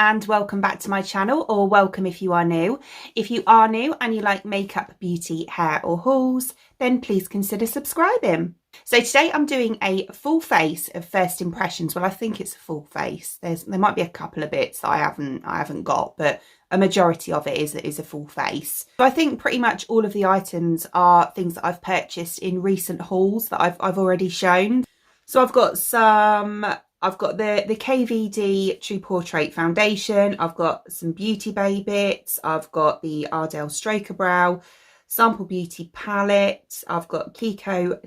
and welcome back to my channel, or welcome if you are new. If you are new and you like makeup, beauty, hair or hauls, then please consider subscribing. So today I'm doing a full face of first impressions. Well, I think it's a full face. There might be a couple of bits that I haven't got, but a majority of it is a full face. So I think pretty much all of the items are things that I've purchased in recent hauls that I've already shown. So I've got the KVD True Portrait foundation. I've got some Beauty Bay bits. I've got the Ardell Stroker Brow, Sample Beauty palette. I've got Kiko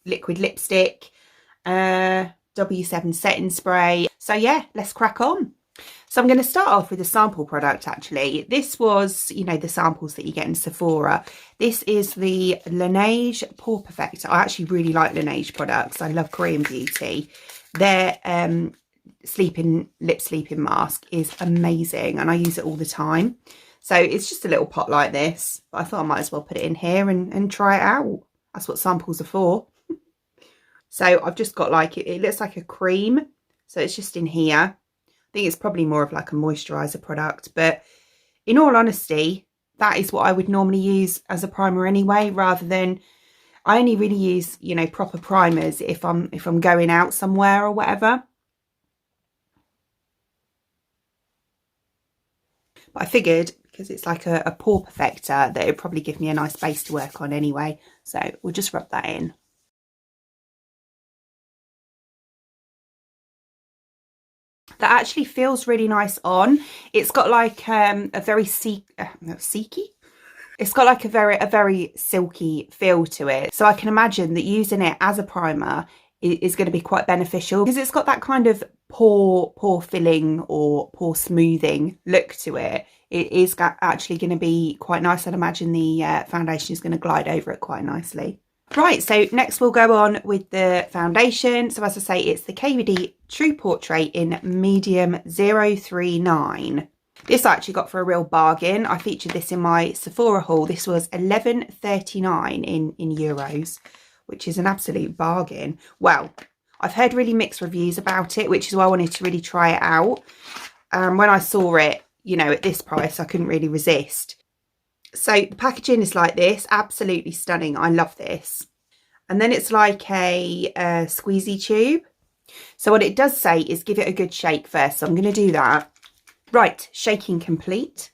liquid lipstick, W7 setting spray. So yeah, let's crack on. So I'm going to start off with a sample product actually. This was, you know, the samples that you get in Sephora. This is the Laneige Pore Perfector. I actually really like Laneige products. I love Korean beauty. Their lip sleeping mask is amazing and I use it all the time. So it's just a little pot like this, but I thought I might as well put it in here and try it out. That's what samples are for. So I've just got like, it looks like a cream. So it's just in here. I think it's probably more of like a moisturizer product, but in all honesty, that is what I would normally use as a primer anyway, rather than, I only really use, you know, proper primers if I'm going out somewhere or whatever. But I figured because it's like a pore perfector that it'd probably give me a nice base to work on anyway. So we'll just rub that in. That actually feels really nice on. It's got like a very seeky. It's got like a very silky feel to it. So I can imagine that using it as a primer is going to be quite beneficial because it's got that kind of pore filling or pore smoothing look to it. It is actually going to be quite nice. I'd imagine the foundation is going to glide over it quite nicely. Right, so next we'll go on with the foundation. So as I say, it's the KVD True Portrait in medium 039. This I actually got for a real bargain. I featured this in my Sephora haul. This was £11.39 in euros, which is an absolute bargain. Well, I've heard really mixed reviews about it, which is why I wanted to really try it out. When I saw it, you know, at this price, I couldn't really resist. So the packaging is like this, absolutely stunning. I love this. And then it's like a squeezy tube. So what it does say is give it a good shake first. So I'm going to do that. Right, shaking complete.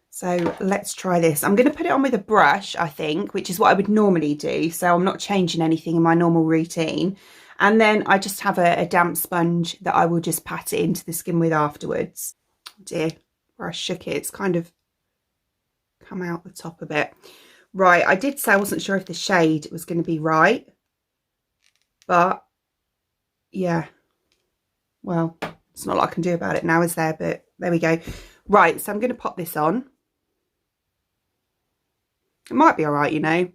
So let's try this. I'm going to put it on with a brush, I think, which is what I would normally do. So I'm not changing anything in my normal routine. And then I just have a damp sponge that I will just pat it into the skin with afterwards. Oh dear, where I shook it, it's kind of come out the top a bit. Right, I did say I wasn't sure if the shade was going to be right. But yeah, well, it's not a lot I can do about it now, is there? But there we go. Right, so I'm going to pop this on. It might be all right, you know.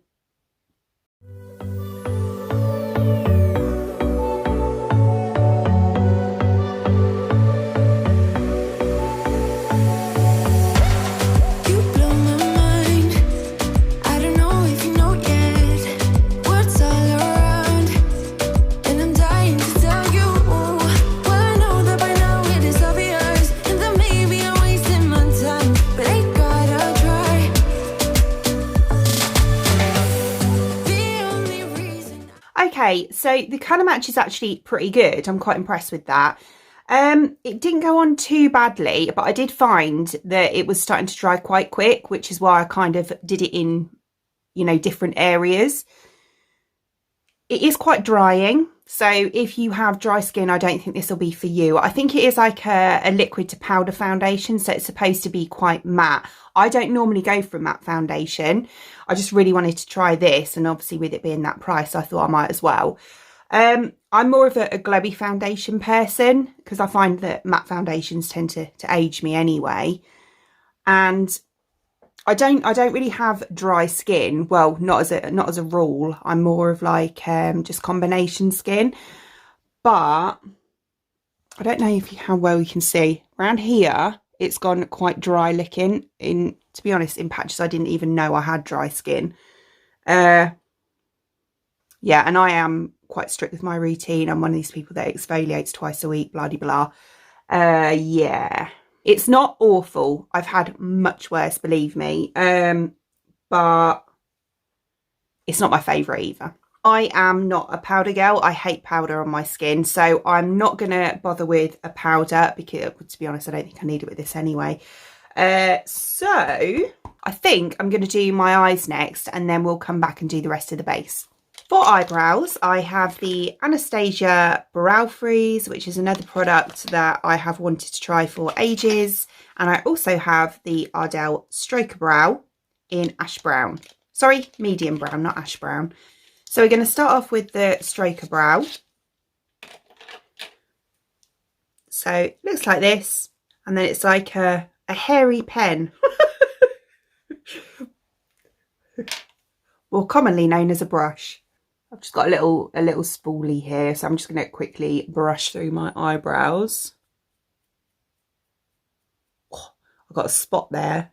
Okay, so the colour match is actually pretty good. I'm quite impressed with that. It didn't go on too badly, but I did find that it was starting to dry quite quick, which is why I kind of did it in, you know, different areas. It is quite drying. So if you have dry skin, I don't think this will be for you. I think it is like a liquid to powder foundation. So it's supposed to be quite matte. I don't normally go for a matte foundation. I just really wanted to try this. And obviously with it being that price, I thought I might as well. I'm more of a glowy foundation person because I find that matte foundations tend to age me anyway. And I don't really have dry skin. Well, not as a rule. I'm more of like just combination skin. But I don't know how well you can see around here. It's gone quite dry looking. To be honest, in patches I didn't even know I had dry skin. Yeah, and I am quite strict with my routine. I'm one of these people that exfoliates twice a week, blah de blah. Yeah. It's not awful. I've had much worse, believe me. But it's not my favourite either. I am not a powder girl. I hate powder on my skin, so I'm not going to bother with a powder because, to be honest, I don't think I need it with this anyway. So I think I'm going to do my eyes next, and then we'll come back and do the rest of the base. For eyebrows, I have the Anastasia Brow Freeze, which is another product that I have wanted to try for ages. And I also have the Ardell Stroker Brow in Ash Brown. Sorry, medium brown, not ash brown. So we're going to start off with the Stroker Brow. So it looks like this, and then it's like a hairy pen. Well, commonly known as a brush. I've just got a little spoolie here, so I'm just going to quickly brush through my eyebrows. Oh, I've got a spot there.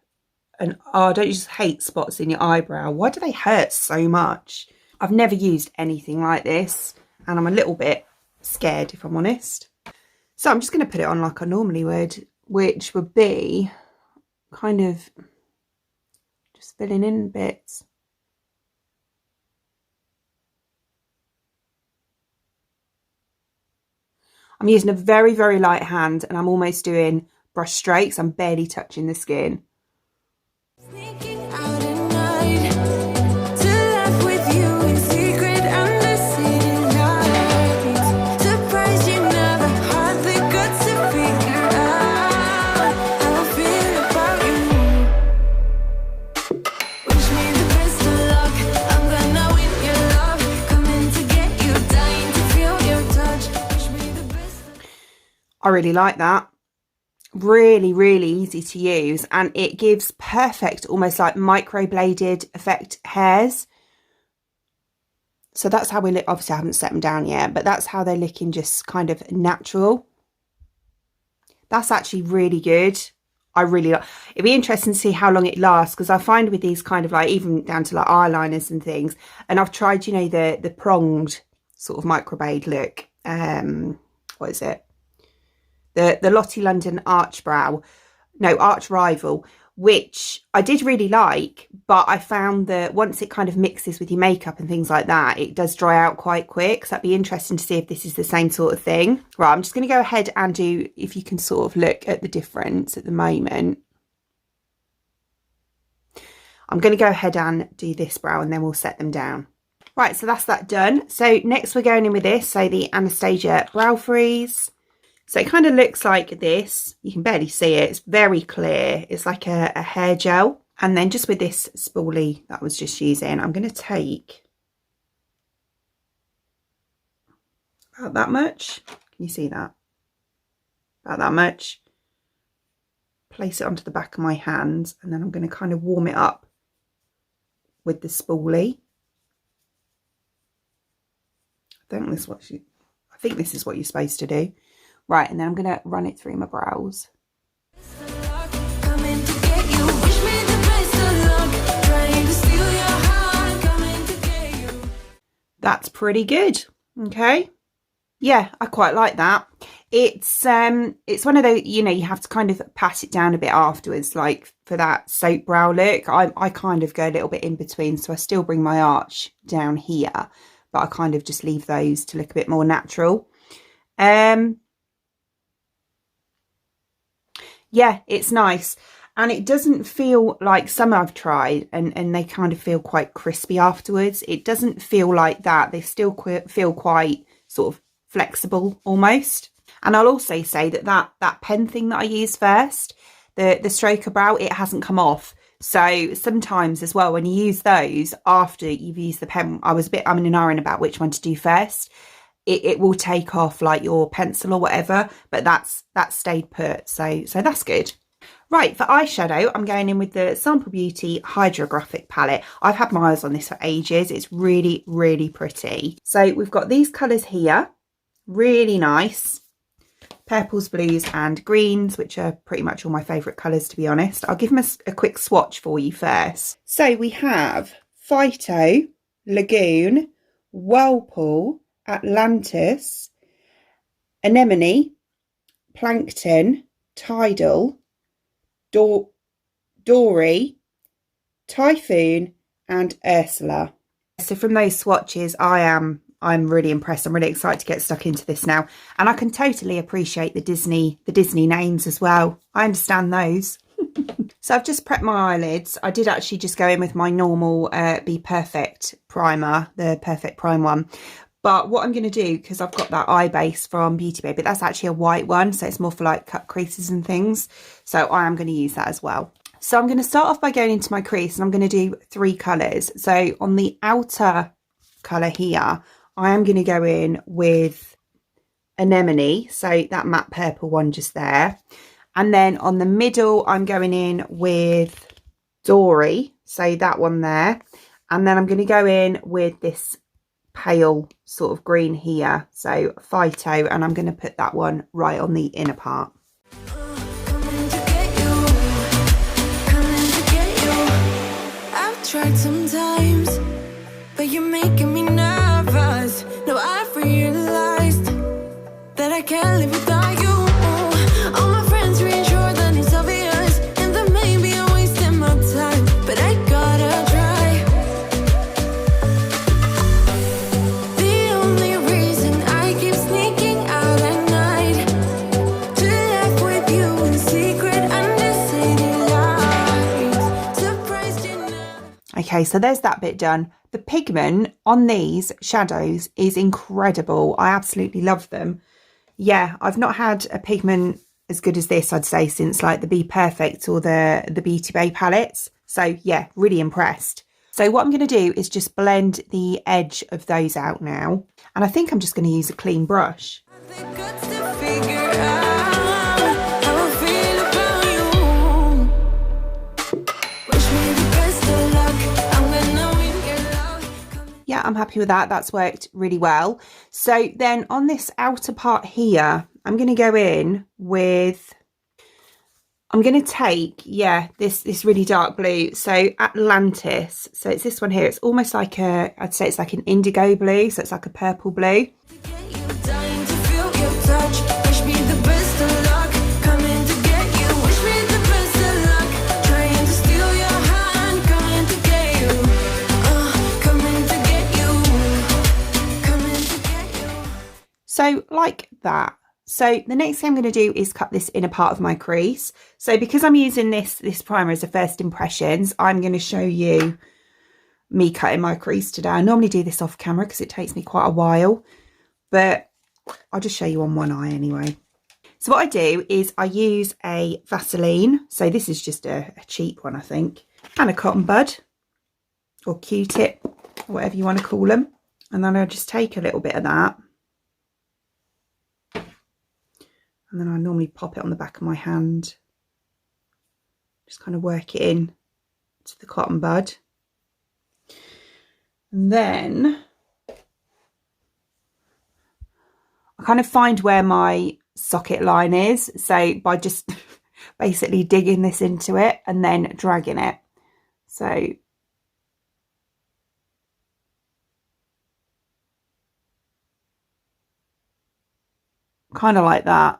And oh, don't you just hate spots in your eyebrow? Why do they hurt so much? I've never used anything like this, and I'm a little bit scared, if I'm honest. So I'm just going to put it on like I normally would, which would be kind of just filling in bits. I'm using a very, very light hand, and I'm almost doing brush strokes. I'm barely touching the skin. I really like that. Really, really easy to use, and it gives perfect, almost like microbladed effect hairs. So that's how we look. Obviously I haven't set them down yet, but that's how they're looking, just kind of natural. That's actually really good. I really like. It'd be interesting to see how long it lasts, because I find with these kind of like, even down to like eyeliners and things, and I've tried, you know, the pronged sort of microblade look. What is it? The Lottie London Arch Brow, no, Arch Rival, which I did really like, but I found that once it kind of mixes with your makeup and things like that, it does dry out quite quick. So that'd be interesting to see if this is the same sort of thing. Right, I'm just going to go ahead and do, if you can sort of look at the difference at the moment. I'm going to go ahead and do this brow, and then we'll set them down. Right, so that's that done. So next we're going in with this, so the Anastasia Brow Freeze. So it kind of looks like this. You can barely see it. It's very clear. It's like a hair gel. And then just with this spoolie that I was just using, I'm going to take about that much. Can you see that? About that much. Place it onto the back of my hand, and then I'm going to kind of warm it up with the spoolie. I think this is what you're supposed to do. Right, and then I'm going to run it through my brows. That's pretty good. Okay. Yeah, I quite like that. It's one of those, you know, you have to kind of pat it down a bit afterwards, like for that soap brow look. I kind of go a little bit in between, so I still bring my arch down here, but I kind of just leave those to look a bit more natural. Yeah, it's nice, and it doesn't feel like some I've tried and they kind of feel quite crispy afterwards. It doesn't feel like that. They still feel quite sort of flexible almost. And I'll also say that pen thing that I used first, the Stroker Brow, it hasn't come off. So sometimes as well, when you use those after you've used the pen, I'm in an iron about which one to do first. It will take off like your pencil or whatever, but that's stayed put, so that's good. Right, for eyeshadow, I'm going in with the Sample Beauty Hydrographic palette. I've had my eyes on this for ages. It's really, really pretty. So we've got these colours here, really nice. Purples, blues and greens, which are pretty much all my favourite colours, to be honest. I'll give them a quick swatch for you first. So we have Phyto, Lagoon, Whirlpool, Atlantis, Anemone, Plankton, Tidal, Dory, Typhoon and Ursula. So from those swatches, I'm really impressed. I'm really excited to get stuck into this now. And I can totally appreciate the Disney names as well. I understand those. So I've just prepped my eyelids. I did actually just go in with my normal Be Perfect primer, the Perfect Prime one. But what I'm going to do, because I've got that eye base from Beauty Bay, but that's actually a white one. So it's more for like cut creases and things. So I am going to use that as well. So I'm going to start off by going into my crease and I'm going to do 3 colours. So on the outer colour here, I am going to go in with Anemone. So that matte purple one just there. And then on the middle, I'm going in with Dory. So that one there. And then I'm going to go in with this pale sort of green here. So Phyto. And I'm going to put that one right on the inner part. Tried sometimes, but you're making me nervous. No, I've realized that I can't live without you. All my friends reassure that it's obvious, and that maybe I'm wasting my time, but I gotta try. The only reason I keep sneaking out at night to laugh with you in secret under city lights. Surprised you know. Okay, so there's that bit done. The pigment on these shadows is incredible. I absolutely love them. Yeah, I've not had a pigment as good as this, I'd say, since like the Be Perfect or the Beauty Bay palettes. So yeah, really impressed. So what I'm going to do is just blend the edge of those out now. And I think I'm just going to use a clean brush. Yeah, I'm happy with that. That's worked really well. So then on this outer part here, I'm going to go in with, I'm going to take, yeah, this really dark blue. So Atlantis. So it's this one here. It's almost like I'd say it's like an indigo blue. So it's like a purple blue. So like that. So the next thing I'm going to do is cut this inner part of my crease. So because I'm using this primer as a first impressions, I'm going to show you me cutting my crease today. I normally do this off camera because it takes me quite a while, but I'll just show you on one eye anyway. So what I do is I use a Vaseline. So this is just a cheap one, I think, and a cotton bud or Q-tip, whatever you want to call them. And then I'll just take a little bit of that. And then I normally pop it on the back of my hand. Just kind of work it in to the cotton bud. And then I kind of find where my socket line is. So by just basically digging this into it and then dragging it. So kind of like that.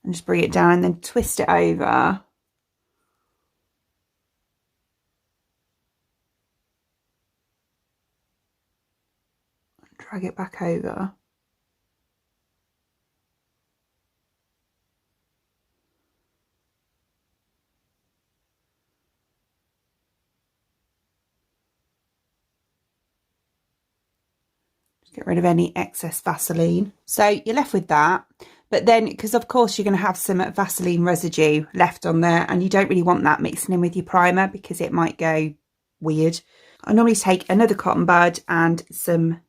And just bring it down and then twist it over. Drag it back over. Just get rid of any excess Vaseline. So you're left with that. But then, because of course you're going to have some Vaseline residue left on there and you don't really want that mixing in with your primer because it might go weird. I normally take another cotton bud and some,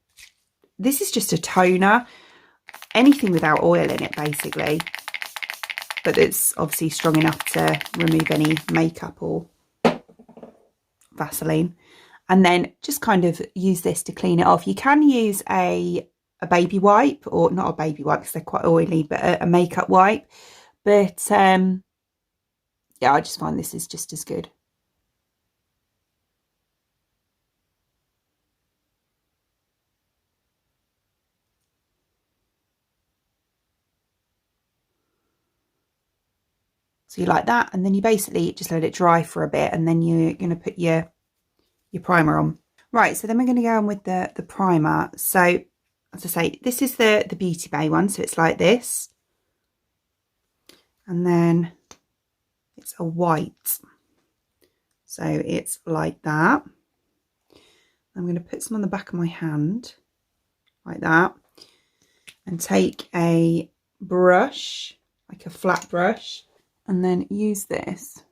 this is just a toner, anything without oil in it basically. But it's obviously strong enough to remove any makeup or Vaseline. And then just kind of use this to clean it off. You can use a baby wipe, or not a baby wipe because they're quite oily, but a makeup wipe. But yeah, I just find this is just as good. So you like that, and then you basically just let it dry for a bit, and then you're going to put your primer on. Right, so then we're going to go on with the primer. So, as I say, this is the Beauty Bay one, so it's like this. And then it's a white. So it's like that. I'm going to put some on the back of my hand, like that. And take a brush, like a flat brush, and then use this.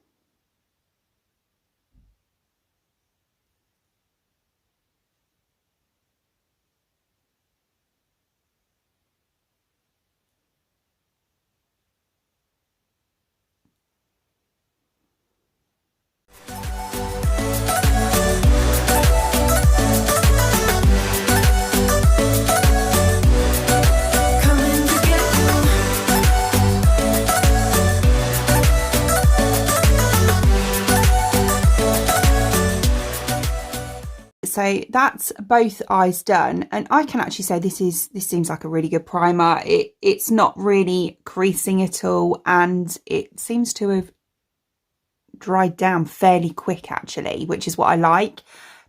So that's both eyes done, and I can actually say this seems like a really good primer. It's not really creasing at all, and it seems to have dried down fairly quick actually, which is what I like,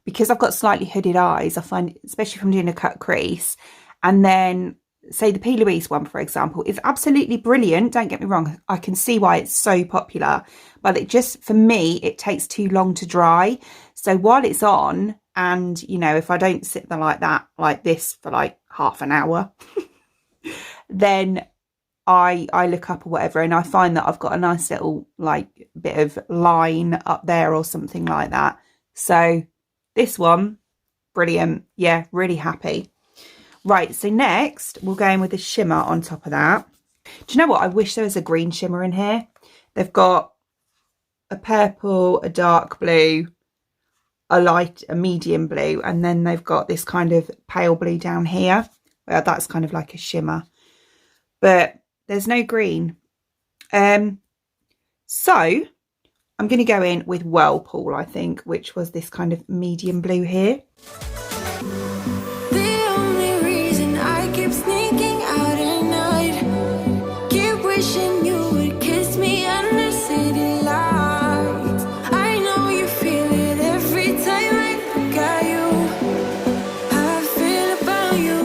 because I've got slightly hooded eyes. I find, especially if I'm doing a cut crease, and then say the P. Louise one, for example, is absolutely brilliant. Don't get me wrong. I can see why it's so popular, but it just, for me, it takes too long to dry. So while it's on, and, you know, if I don't sit there like that, like this for like half an hour, then I look up or whatever, and I find that I've got a nice little like bit of line up there or something like that. So this one, brilliant. Yeah, really happy. Right, so next we'll go in with a shimmer on top of that. Do you know what? I wish there was a green shimmer in here. They've got a purple, a dark blue, a medium blue, and then they've got this kind of pale blue down here. Well, that's kind of like a shimmer, but there's no green. So I'm going to go in with Whirlpool, I think, which was this kind of medium blue here. The only reason I keep sneaking out at night, keep wishing you would kiss me under city lights. I know you feel it every time I look at you. How I feel about you.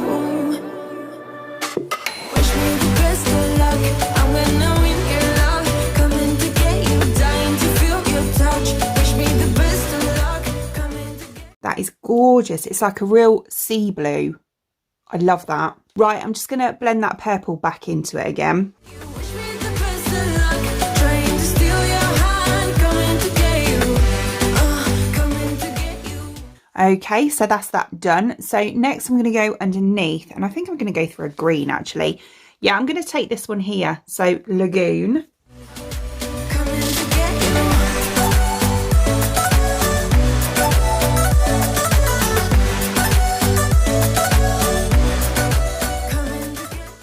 Wish me the best of luck. I'm gonna win your love. Coming to get you, dying to feel your touch. Wish me the best of luck. Coming to get. That is gorgeous. It's like a real sea blue. I love that. Right, I'm just going to blend that purple back into it again. Wish me the best of luck. Trying to steal your heart. Coming to get you. Coming to get you. Okay, so that's that done. So next I'm going to go underneath, and I think I'm going to go through a green actually. Yeah, I'm going to take this one here. So Lagoon. Coming to get you.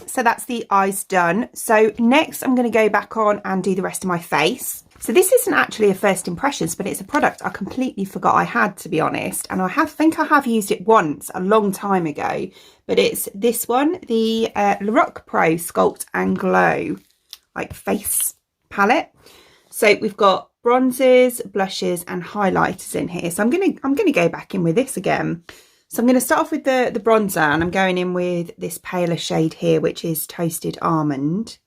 So that's the eyes done. So next I'm going to go back on and do the rest of my face. So this isn't actually a first impressions, but it's a product I completely forgot I had, to be honest. And I think I have used it once a long time ago, but it's this one, the Lorac Pro Sculpt and Glow like face palette. So we've got bronzers, blushes and highlighters in here. So I'm gonna go back in with this again. So I'm going to start off with the bronzer, and I'm going in with this paler shade here, which is Toasted Almond.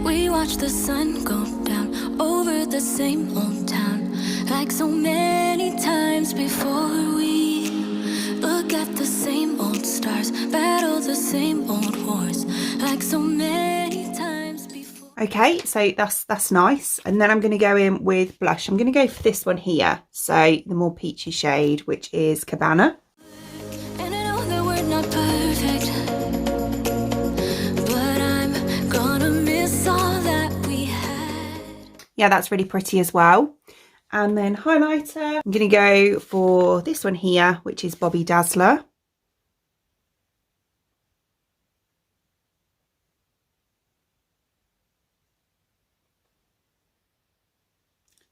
We watch the sun go down over the same old town, like so many times before. We look at the same old stars, battle the same old wars, like so many times before. Okay, so that's nice. And then I'm going to go in with blush. I'm going to go for this one here, so the more peachy shade, which is Cabana. And I know that we're not perfect, but I'm gonna miss all that we had. Yeah, that's really pretty as well. And then highlighter, I'm going to go for this one here, which is Bobby Dazzler.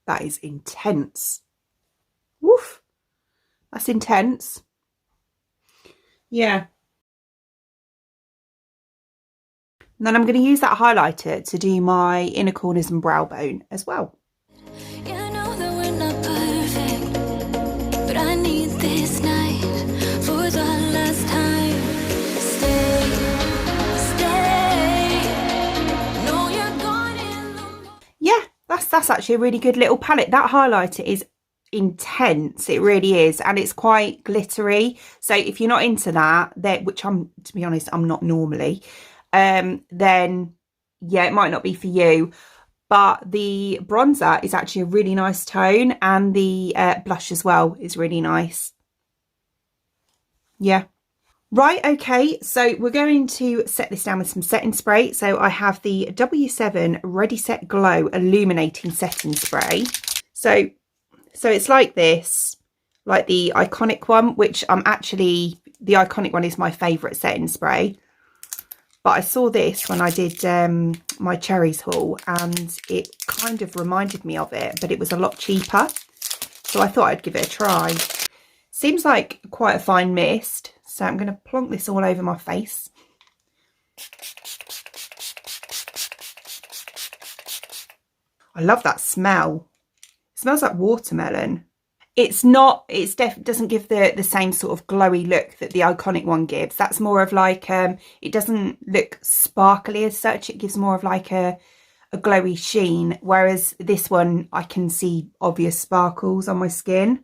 That is intense. Woof. That's intense. Yeah. And then I'm going to use that highlighter to do my inner corners and brow bone as well. Yeah, I know that we're not perfect, but I need this night for the last time. Stay. No, you're gone in the... Yeah, that's actually a really good little palette. That highlighter is intense, it really is, and it's quite glittery. So if you're not into that, which I'm, to be honest, I'm not normally, then yeah, it might not be for you. But the bronzer is actually a really nice tone, and the blush as well is really nice. Yeah. Right, okay, so we're going to set this down with some setting spray. So I have the W7 Ready Set Glow Illuminating Setting Spray. So it's like this, like the Iconic one, which the Iconic one is my favourite setting spray. But I saw this when I did my cherries haul, and it kind of reminded me of it, but it was a lot cheaper. So I thought I'd give it a try. Seems like quite a fine mist. So I'm going to plonk this all over my face. I love that smell. It smells like watermelon. It's not, doesn't give the same sort of glowy look that the Iconic one gives. That's more of like, it doesn't look sparkly as such. It gives more of like a glowy sheen. Whereas this one, I can see obvious sparkles on my skin.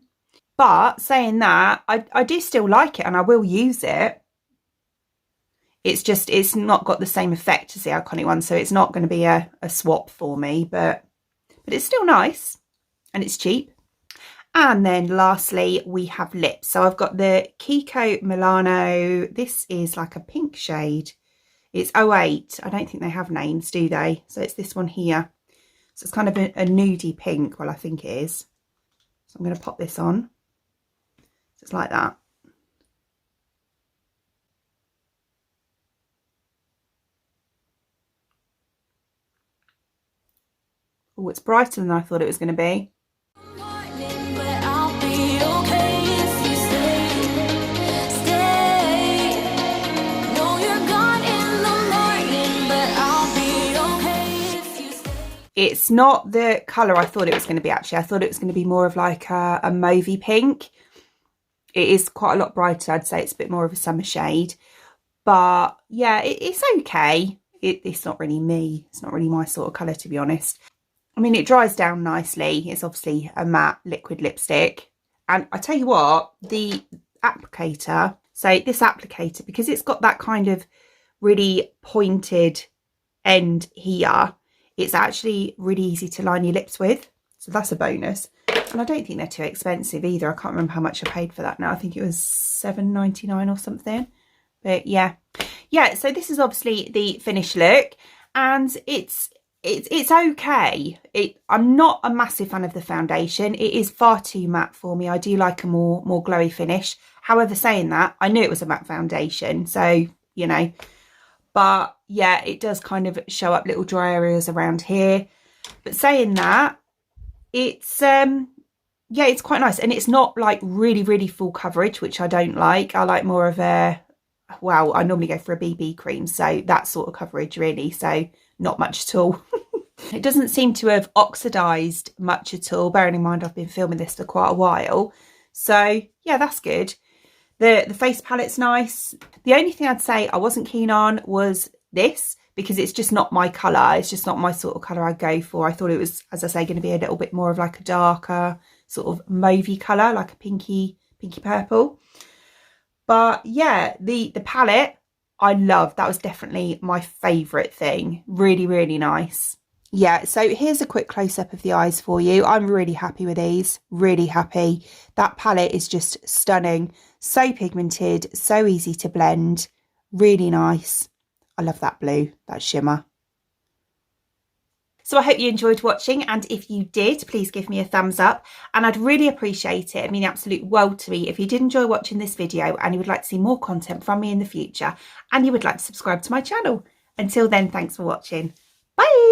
But saying that, I do still like it and I will use it. It's just, it's not got the same effect as the Iconic one. So it's not going to be a swap for me, but it's still nice and it's cheap. And then lastly, we have lips. So I've got the Kiko Milano. This is like a pink shade. It's 08. I don't think they have names, do they? So it's this one here. So it's kind of a nudie pink. Well, I think it is. So I'm going to pop this on. So it's like that. Oh, it's brighter than I thought it was going to be. It's not the colour I thought it was going to be, actually. I thought it was going to be more of like a mauvey pink. It is quite a lot brighter. I'd say it's a bit more of a summer shade. But yeah, it's okay. It's not really me. It's not really my sort of colour, to be honest. I mean, it dries down nicely. It's obviously a matte liquid lipstick. And I tell you what, the applicator, so this applicator, because it's got that kind of really pointed end here, it's actually really easy to line your lips with. So that's a bonus. And I don't think they're too expensive either. I can't remember how much I paid for that now. I think it was $7.99 or something. But yeah. Yeah, so this is obviously the finished look. And it's okay. I'm not a massive fan of the foundation. It is far too matte for me. I do like a more glowy finish. However, saying that, I knew it was a matte foundation. So, you know. But yeah, it does kind of show up little dry areas around here. But saying that, it's yeah, it's quite nice. And it's not like really, really full coverage, which I don't like. I like more of a, well, I normally go for a BB cream. So that sort of coverage really. So not much at all. It doesn't seem to have oxidized much at all, bearing in mind I've been filming this for quite a while. So yeah, that's good. The face palette's nice. The only thing I'd say I wasn't keen on was this, because it's just not my colour. It's just not my sort of colour I'd go for. I thought it was, as I say, going to be a little bit more of like a darker sort of mauvey colour, like a pinky purple. But yeah, the palette I love. That was definitely my favourite thing. Really, really nice. Yeah, so here's a quick close-up of the eyes for you. I'm really happy with these, really happy. That palette is just stunning, so pigmented, so easy to blend, really nice. I love that blue, that shimmer. So I hope you enjoyed watching, and if you did, please give me a thumbs up, and I'd really appreciate it. It'd mean the absolute world to me if you did enjoy watching this video and you would like to see more content from me in the future, and you would like to subscribe to my channel. Until then, thanks for watching. Bye!